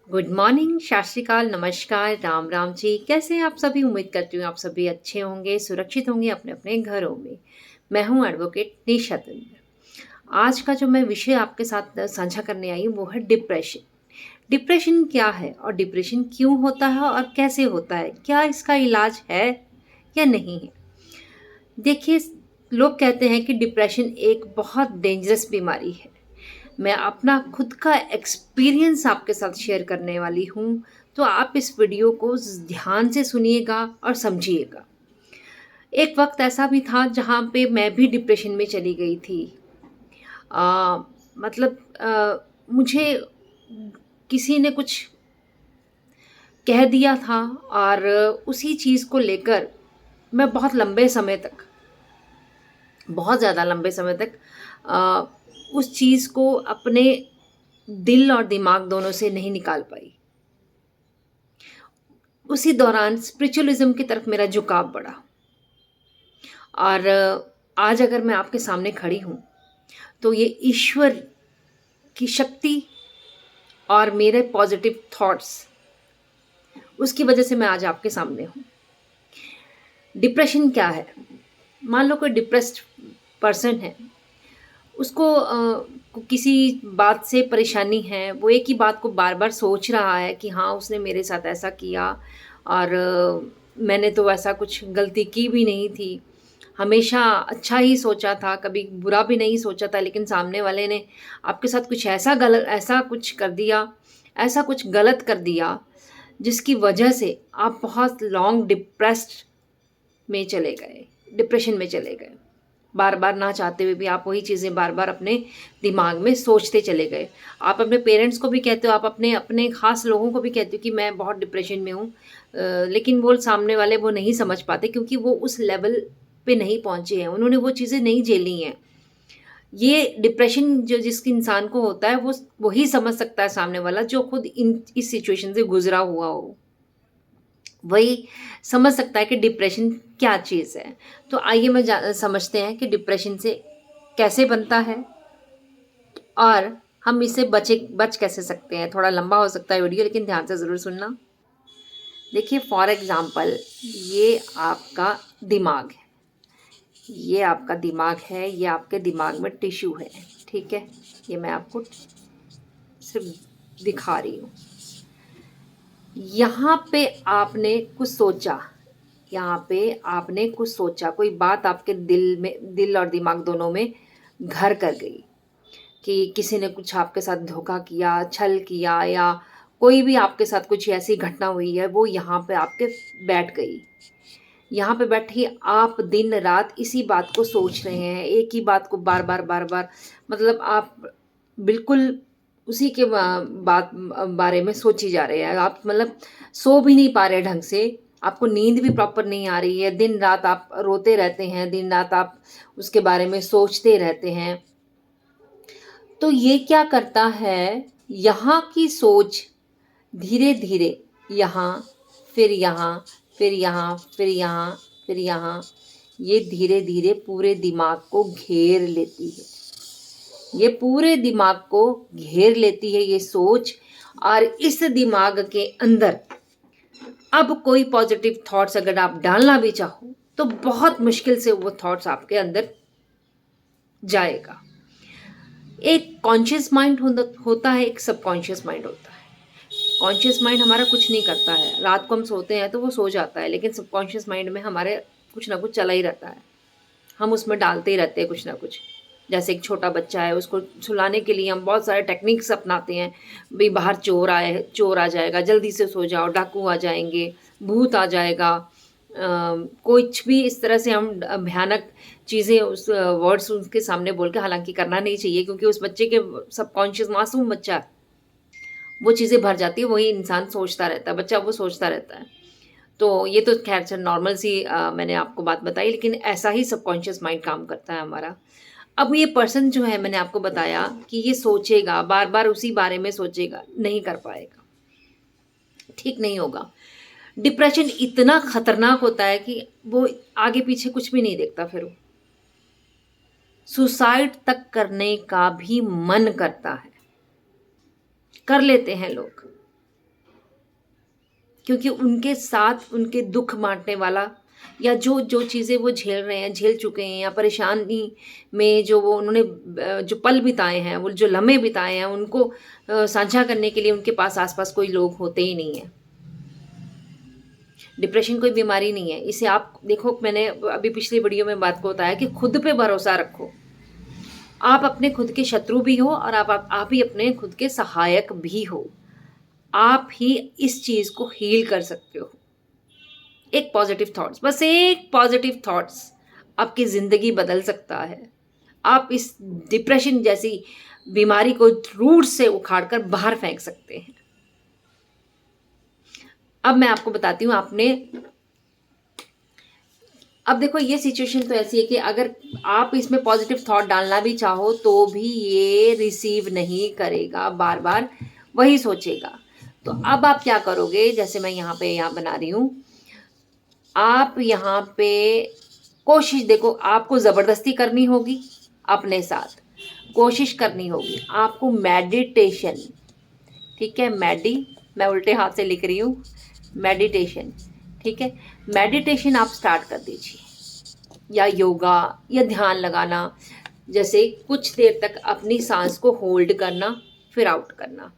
Good morning, सत श्री अकाल, नमस्कार, राम राम जी। कैसे हैं आप सभी? उम्मीद करती हूँ आप सभी अच्छे होंगे, सुरक्षित होंगे अपने अपने घरों में। मैं हूँ एडवोकेट निशा तंवर। आज का जो मैं विषय आपके साथ साझा करने आई हूँ वो है डिप्रेशन। डिप्रेशन क्या है और डिप्रेशन क्यों होता है और कैसे होता है? क्या इसका इलाज है या नहीं है? देखिए, लोग कहते हैं कि डिप्रेशन एक बहुत डेंजरस बीमारी है। मैं अपना खुद का एक्सपीरियंस आपके साथ शेयर करने वाली हूँ, तो आप इस वीडियो को ध्यान से सुनिएगा और समझिएगा। एक वक़्त ऐसा भी था जहाँ पे मैं भी डिप्रेशन में चली गई थी। अ, मतलब मुझे किसी ने कुछ कह दिया था और उसी चीज़ को लेकर मैं बहुत ज़्यादा लंबे समय तक अ, उस चीज़ को अपने दिल और दिमाग दोनों से नहीं निकाल पाई। उसी दौरान स्पिरिचुअलिज़्म की तरफ मेरा झुकाव बढ़ा और आज अगर मैं आपके सामने खड़ी हूँ, तो ये ईश्वर की शक्ति और मेरे पॉज़िटिव थॉट्स, उसकी वजह से मैं आज आपके सामने हूँ। डिप्रेशन क्या है? मान लो कोई डिप्रेस्ड पर्सन है, उसको किसी बात से परेशानी है, वो एक ही बात को बार-बार सोच रहा है कि हाँ, उसने मेरे साथ ऐसा किया और मैंने तो ऐसा कुछ गलती की भी नहीं थी। हमेशा अच्छा ही सोचा था, कभी बुरा भी नहीं सोचा था, लेकिन सामने वाले ने आपके साथ कुछ ऐसा कुछ कर दिया, ऐसा कुछ गलत कर दिया, जिसकी वजह से आप बहुत लॉन्ग डिप्रेशन में चले गए। बार-बार ना चाहते हुए भी आप वही चीज़ें बार-बार अपने दिमाग में सोचते चले गए। आप अपने पेरेंट्स को भी कहते हो, आप अपने अपने ख़ास लोगों को भी कहते हो कि मैं बहुत डिप्रेशन में हूँ। लेकिन वो सामने वाले वो नहीं समझ पाते क्योंकि वो उस लेवल पे नहीं पहुँचे हैं, उन्होंने वो चीज़ें नहीं झेली हैं। ये डिप्रेशन जो जिस इंसान को होता है वो वही समझ सकता है सामने वाला जो खुद इन इस सिचुएशन से गुज़रा हुआ हो। वही समझ सकता है कि डिप्रेशन क्या चीज़ है। तो आइए समझते हैं कि डिप्रेशन से कैसे बनता है और हम इससे बच कैसे सकते हैं। थोड़ा लंबा हो सकता है वीडियो, लेकिन ध्यान से ज़रूर सुनना। देखिए, फॉर एग्ज़ाम्पल, ये आपका दिमाग है। ये आपका दिमाग है, ये आपके दिमाग में टिश्यू है, ठीक है? ये मैं आपको सिर्फ़ दिखा रही हूँ। यहाँ पे आपने कुछ सोचा, यहाँ पे आपने कुछ सोचा, कोई बात आपके दिल और दिमाग दोनों में घर कर गई कि किसी ने कुछ आपके साथ धोखा किया, छल किया या कोई भी आपके साथ कुछ ऐसी घटना हुई है, वो यहाँ पे आपके बैठ गई। यहाँ पे बैठी आप दिन-रात इसी बात को सोच रहे हैं, एक ही बात को बार-बार, बार-बार, मतलब आप बिल्कुल उसी के बारे में सोची जा रहे हैं। आप मतलब सो भी नहीं पा रहे ढंग से, आपको नींद भी प्रॉपर नहीं आ रही है, दिन-रात आप रोते रहते हैं, दिन-रात आप उसके बारे में सोचते रहते हैं। तो ये क्या करता है, यहाँ की सोच धीरे-धीरे यहाँ, फिर यहाँ, फिर यहाँ, फिर यहाँ, फिर यहाँ, ये धीरे-धीरे पूरे दिमाग को घेर लेती है। ये पूरे दिमाग को घेर लेती है ये सोच, और इस दिमाग के अंदर अब कोई पॉजिटिव थॉट्स अगर आप डालना भी चाहो, तो बहुत मुश्किल से वो थॉट्स आपके अंदर जाएगा। एक कॉन्शियस माइंड होता है, एक सबकॉन्शियस माइंड होता है। कॉन्शियस माइंड हमारा कुछ नहीं करता है, रात को हम सोते हैं तो वो सो जाता है, लेकिन सबकॉन्शियस माइंड में हमारे कुछ ना कुछ चला ही रहता है। हम उसमें डालते ही रहते हैं कुछ ना कुछ। जैसे एक छोटा बच्चा है, उसको सुलाने के लिए हम बहुत सारे टेक्निक्स अपनाते हैं। भई बाहर चोर आ जाएगा, जल्दी से सो जाओ, डाकू आ जाएँगे, भूत आ जाएगा। कुछ भी इस तरह से हम भयानक चीज़ें उस वर्ड्स उसके सामने बोल के, हालाँकि करना नहीं चाहिए क्योंकि उस बच्चे के सबकॉन्शियस, मासूम बच्चा है, वो चीज़ें भर जाती है, वही इंसान सोचता रहता है, बच्चा वो सोचता रहता है। तो ये तो ख़ैर चल नॉर्मल सी मैंने आपको बात बताई, लेकिन ऐसा ही सबकॉन्शियस माइंड काम करता है हमारा। अब ये पर्सन जो है, मैंने आपको बताया कि ये सोचेगा, बार-बार उसी बारे में सोचेगा, नहीं कर पाएगा, ठीक नहीं होगा। डिप्रेशन इतना खतरनाक होता है कि वो आगे-पीछे कुछ भी नहीं देखता, फिर वो सुसाइड तक करने का भी मन करता है, कर लेते हैं लोग। क्योंकि उनके साथ उनके दुख बाँटने वाला या जो जो चीज़ें वो झेल रहे हैं, झेल चुके हैं, या परेशानी में जो वो उन्होंने जो पल बिताए हैं, वो जो लम्हे बिताए हैं, उनको साझा करने के लिए उनके पास आस-पास कोई लोग होते ही नहीं हैं। डिप्रेशन कोई बीमारी नहीं है। इसे आप देखो, मैंने अभी पिछली वीडियो में बात को बताया कि खुद पे भरोसा रखो। आप अपने खुद के शत्रु भी हो और आप ही अपने खुद के सहायक भी हो। आप ही इस चीज़ को हील कर सकते हो। एक पॉजिटिव थॉट्स, बस एक पॉजिटिव थॉट्स आपकी ज़िंदगी बदल सकता है। आप इस डिप्रेशन जैसी बीमारी को रूट से उखाड़ कर बाहर फेंक सकते हैं। अब मैं आपको बताती हूँ, अब देखो, ये सिचुएशन तो ऐसी है कि अगर आप इसमें पॉजिटिव थॉट डालना भी चाहो तो भी ये रिसीव नहीं करेगा, बार बार वही सोचेगा। तो अब आप क्या करोगे, जैसे मैं यहाँ बना रही हूँ, आप यहाँ पे कोशिश, देखो आपको ज़बरदस्ती करनी होगी, अपने साथ कोशिश करनी होगी आपको मेडिटेशन, ठीक है, मैं उल्टे हाथ से लिख रही हूँ, मेडिटेशन, ठीक है, मेडिटेशन आप स्टार्ट कर दीजिए, या योगा या ध्यान लगाना, जैसे कुछ देर तक अपनी सांस को होल्ड करना, फिर आउट करना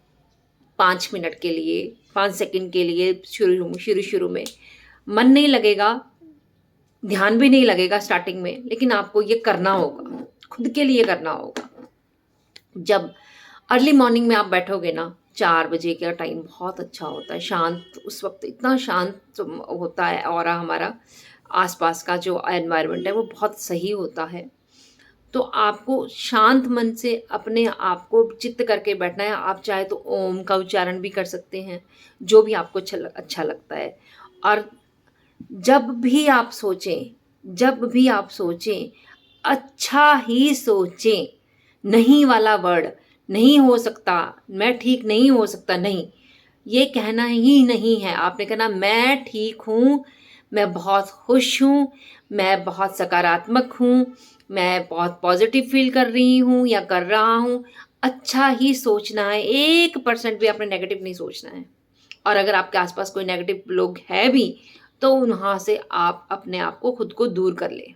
5 मिनट के लिए, 5 सेकंड के लिए। शुरू में मन नहीं लगेगा, ध्यान भी नहीं लगेगा स्टार्टिंग में, लेकिन आपको ये करना होगा, खुद के लिए करना होगा। जब अर्ली मॉर्निंग में आप बैठोगे ना, 4 बजे का टाइम बहुत अच्छा होता है, शांत, उस वक्त इतना शांत होता है, और हमारा आसपास का जो एनवायरनमेंट है वो बहुत सही होता है। तो आपको शांत मन से अपने आप को चित्त करके बैठना है। आप चाहे तो ओम का उच्चारण भी कर सकते हैं, जो भी आपको अच्छा लगता है। और जब भी आप सोचें, अच्छा ही सोचें, नहीं वाला वर्ड, नहीं हो सकता, मैं ठीक नहीं हो सकता, नहीं, ये कहना ही नहीं है। आपने कहना मैं ठीक हूँ, मैं बहुत खुश हूँ, मैं बहुत सकारात्मक हूँ, मैं बहुत पॉजिटिव फील कर रही हूँ या कर रहा हूँ। अच्छा ही सोचना है, 1% भी आपने नेगेटिव नहीं सोचना है। और अगर आपके आसपास कोई नेगेटिव लोग है भी तो वहाँ से आप अपने आप को, खुद को दूर कर लें।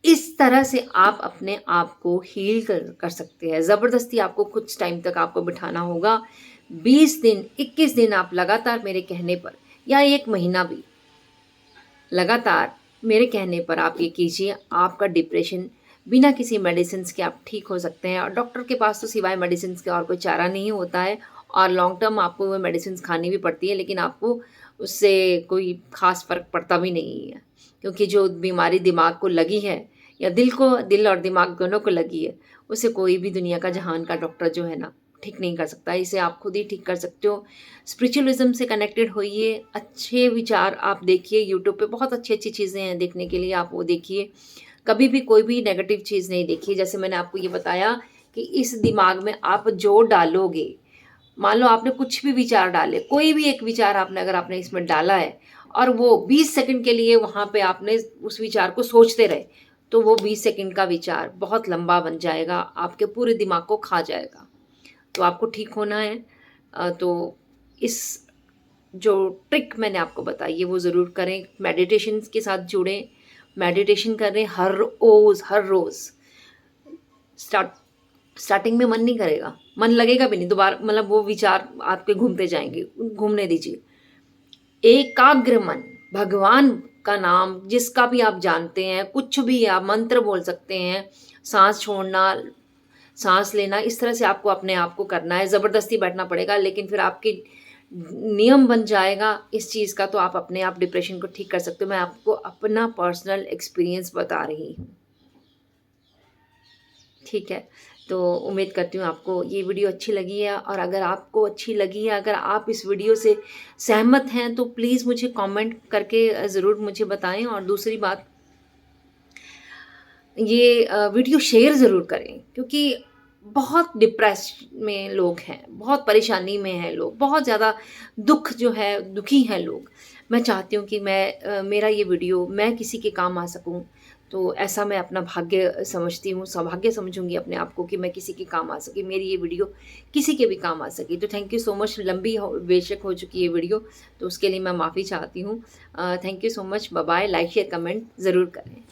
इस तरह से आप अपने आप को हील कर सकते हैं। ज़बरदस्ती आपको कुछ टाइम तक आपको बिठाना होगा, 20 दिन, 21 दिन आप लगातार मेरे कहने पर, या 1 महीना भी लगातार मेरे कहने पर आप ये कीजिए। आपका डिप्रेशन बिना किसी मेडिसिन्स के आप ठीक हो सकते हैं। और डॉक्टर के पास तो सिवाय मेडिसिन्स के और कोई चारा नहीं होता है, और लॉन्ग टर्म आपको वो मेडिसिन्स खानी भी पड़ती है, लेकिन आपको उससे कोई ख़ास फ़र्क पड़ता भी नहीं है, क्योंकि जो बीमारी दिमाग को लगी है, या दिल और दिमाग दोनों को लगी है, उसे कोई भी दुनिया का, जहान का डॉक्टर जो है ना, ठीक नहीं कर सकता। इसे आप खुद ही ठीक कर सकते हो। स्पिरिचुअलिज्म से कनेक्टेड होइए, अच्छे विचार आप देखिए, यूट्यूब पे बहुत अच्छी चीज़ें हैं देखने के लिए, आप वो देखिए। कभी भी कोई भी नेगेटिव चीज़ नहीं देखिए। जैसे मैंने आपको ये बताया कि इस दिमाग में आप जो डालोगे, मान लो आपने कुछ भी विचार डाले, कोई भी एक विचार अगर आपने इसमें डाला है, और वो 20 सेकंड के लिए वहाँ पे आपने उस विचार को सोचते रहे, तो वो 20 सेकंड का विचार बहुत लंबा बन जाएगा, आपके पूरे दिमाग को खा जाएगा। तो आपको ठीक होना है, तो इस जो ट्रिक मैंने आपको बताई है वो ज़रूर करें। मेडिटेशन के साथ जुड़ें, मेडिटेशन करें हर रोज़। स्टार्टिंग में मन नहीं करेगा, मन लगेगा भी नहीं, दोबारा मतलब वो विचार आपके घूमते जाएंगे, घूमने दीजिए। एकाग्र मन, भगवान का नाम जिसका भी आप जानते हैं, कुछ भी आप मंत्र बोल सकते हैं, सांस छोड़ना, सांस लेना, इस तरह से आपको अपने आप को करना है। ज़बरदस्ती बैठना पड़ेगा, लेकिन फिर आपके नियम बन जाएगा इस चीज़ का, तो आप अपने आप डिप्रेशन को ठीक कर सकते हो। मैं आपको अपना पर्सनल एक्सपीरियंस बता रही हूँ, ठीक है। तो उम्मीद करती हूँ आपको ये वीडियो अच्छी लगी है, और अगर आपको अच्छी लगी है, अगर आप इस वीडियो से सहमत हैं, तो प्लीज़ मुझे कमेंट करके ज़रूर मुझे बताएं। और दूसरी बात, ये वीडियो शेयर ज़रूर करें, क्योंकि बहुत डिप्रेस में लोग हैं, बहुत परेशानी में हैं लोग, बहुत ज़्यादा दुखी हैं लोग। मैं चाहती हूँ कि मेरा ये वीडियो मैं किसी के काम आ सकूँ, तो ऐसा मैं अपना भाग्य समझती हूँ, सौभाग्य समझूँगी अपने आप को कि मैं किसी के काम आ सकी, मेरी ये वीडियो किसी के भी काम आ सकी। तो थैंक यू सो मच, लंबी हो बेशक हो चुकी है वीडियो, तो उसके लिए मैं माफ़ी चाहती हूँ। Thank you so much, bye bye, like share comment ज़रूर करें।